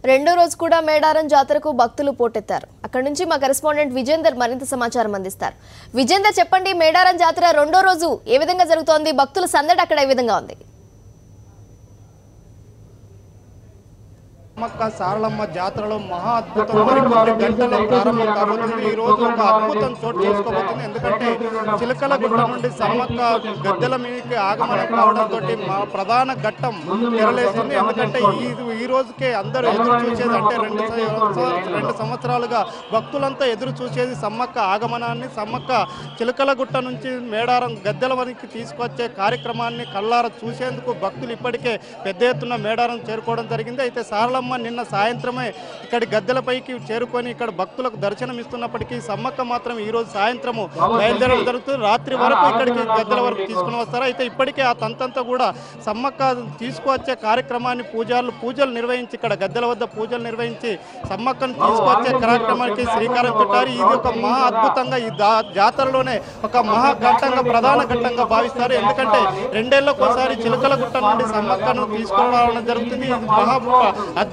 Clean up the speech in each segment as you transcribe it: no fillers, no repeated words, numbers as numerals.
రెండో రోజు కూడా మేడారం జాతరకు భక్తులు పోటెత్తారు. అక్కడి నుంచి మా కరెస్పాండెంట్ విజేందర్ మరింత సమాచారం అందిస్తారు. విజేందర్, చెప్పండి, మేడారం జాతర రెండో రోజు ఏ విధంగా జరుగుతోంది? భక్తుల సందడి అక్కడ ఏ విధంగా ఉంది? సమ్మక్క సారలమ్మ జాతరలో మహా అద్భుతం మరికొన్ని గంటల్లో ప్రారంభం కాబోతుంది. ఈ రోజు ఒక అద్భుతం చోటు చేసుకోబోతుంది. ఎందుకంటే చిలకల గుట్ట నుండి సమ్మక్క గద్దెల మీదకి ఆగమనం కావడంతో మా ప్రధాన ఘట్టం తెరలేస్తుంది. ఎందుకంటే ఈ రోజుకే అందరూ ఎదురు చూసేది, అంటే రెండు సంవత్సరాలుగా భక్తులంతా ఎదురు చూసేది సమ్మక్క ఆగమనాన్ని. సమ్మక్క చిలకల గుట్ట నుంచి మేడారం గద్దెల వరకు తీసుకొచ్చే కార్యక్రమాన్ని కళ్ళారా చూసేందుకు భక్తులు ఇప్పటికే పెద్ద ఎత్తున మేడారం చేరుకోవడం జరిగింది. అయితే సారలమ్మ నిన్న సాయంత్రమే ఇక్కడి గద్దెలపైకి చేరుకొని ఇక్కడ భక్తులకు దర్శనం ఇస్తున్నప్పటికీ సమ్మక్క మాత్రం ఈ రోజు సాయంత్రము బయలుదేరడం జరుగుతుంది. రాత్రి వరకు ఇక్కడికి గద్దెల వరకు తీసుకుని వస్తారు. అయితే ఇప్పటికే ఆ తంతంతా కూడా సమ్మక్క తీసుకువచ్చే కార్యక్రమాన్ని పూజలు నిర్వహించి ఇక్కడ గద్దెల వద్ద పూజలు నిర్వహించి సమ్మక్కను తీసుకువచ్చే కార్యక్రమానికి శ్రీకారం చుట్టారు. ఇది ఒక మహా అద్భుతంగా ఈ జాతరలోనే ఒక మహా ఘట్టంగా ప్రధాన ఘట్టంగా భావిస్తారు. ఎందుకంటే రెండేళ్లకోసారి చిలకల గుట్ట నుండి సమ్మక్కను తీసుకురావడం జరుగుతుంది. ఇది మహా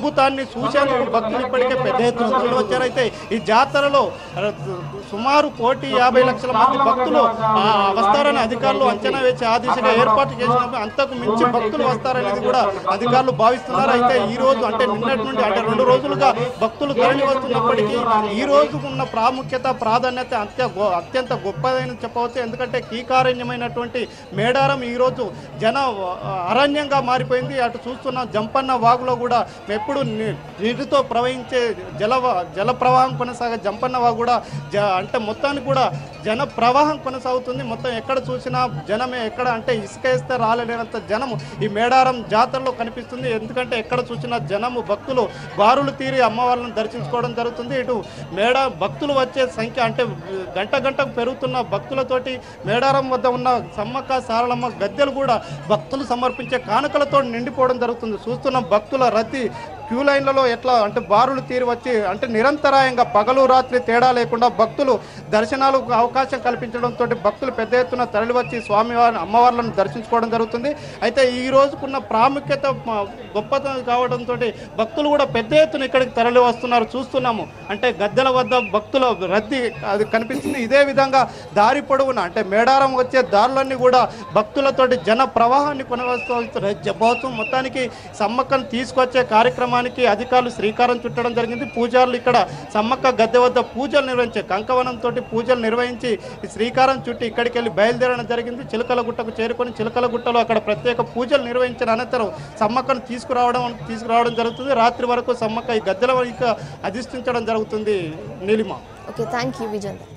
అద్భుతాన్ని చూసేందుకు భక్తులు ఇప్పటికే పెద్ద ఎత్తున తరలి వచ్చారు. అయితే ఈ జాతరలో సుమారు 1,50,00,000 మంది భక్తులు వస్తారని అధికారులు అంచనా వేసి ఆ దిశగా ఏర్పాటు చేసినప్పుడు అంతకు మించి భక్తులు వస్తారనేది కూడా అధికారులు భావిస్తున్నారు. అయితే ఈ రోజు అంటే నిన్నటి నుండి అంటే 2 రోజులుగా భక్తులు తరలి వస్తున్నప్పటికీ ఈ రోజు ఉన్న ప్రాముఖ్యత ప్రాధాన్యత అత్యంత గొప్పదని చెప్పవచ్చు. ఎందుకంటే కీకారణ్యమైనటువంటి మేడారం ఈరోజు జన అరణ్యంగా మారిపోయింది. అటు చూస్తున్న జంపన్న వాగులో కూడా ఎప్పుడు నీటితో ప్రవహించే జల ప్రవాహం కొనసాగే జంపన్న వాగు కూడా అంటే మొత్తానికి కూడా జన ప్రవాహం కొనసాగుతుంది. మొత్తం ఎక్కడ చూసినా జనమే, ఎక్కడ అంటే ఇసుక వేస్తే రాలేనంత జనము ఈ మేడారం జాతరలో కనిపిస్తుంది. ఎందుకంటే ఎక్కడ చూసినా జనము భక్తులు బారులు తీరి అమ్మవార్లను దర్శించుకోవడం జరుగుతుంది. ఇటు భక్తులు వచ్చే సంఖ్య అంటే గంటకు పెరుగుతున్న భక్తులతోటి మేడారం వద్ద ఉన్న సమ్మక్క సారలమ్మ గద్దెలు కూడా భక్తులు సమర్పించే కానుకలతో నిండిపోవడం జరుగుతుంది. చూస్తున్న భక్తుల రద్దీ క్యూ లైన్లలో ఎట్లా అంటే బారులు తీరి వచ్చి అంటే నిరంతరాయంగా పగలు రాత్రి తేడా లేకుండా భక్తులు దర్శనాలకు అవకాశం కల్పించడంతో భక్తులు పెద్ద ఎత్తున తరలివచ్చి స్వామివారి అమ్మవార్లను దర్శించుకోవడం జరుగుతుంది. అయితే ఈ రోజుకున్న ప్రాముఖ్యత గొప్పతనం కావడంతో భక్తులు కూడా పెద్ద ఎత్తున ఇక్కడికి తరలి వస్తున్నారు. చూస్తున్నాము అంటే గద్దెల వద్ద భక్తుల రద్దీ అది కనిపిస్తుంది. ఇదే విధంగా దారి పొడవున అంటే మేడారం వచ్చే దారులన్నీ కూడా భక్తులతోటి జన ప్రవాహాన్ని కొనసాగుతూ మొత్తానికి సమ్మక్కను తీసుకొచ్చే కార్యక్రమాన్ని అధికారులు శ్రీకారం చుట్టడం జరిగింది. పూజారులు ఇక్కడ సమ్మక్క గద్దె వద్ద పూజలు నిర్వహించి కంకవనంతో పూజలు నిర్వహించి శ్రీకారం చుట్టి ఇక్కడికి వెళ్ళి బయలుదేరడం జరిగింది. చిలకల గుట్టకు చేరుకొని చిలకల గుట్టలో అక్కడ ప్రత్యేక పూజలు నిర్వహించిన అనంతరం సమ్మక్కను తీసుకురావడం జరుగుతుంది. రాత్రి వరకు సమ్మక్క ఈ గద్దెల అధిష్ఠించడం జరుగుతుంది. Neelima. Okay, thank you Vijender.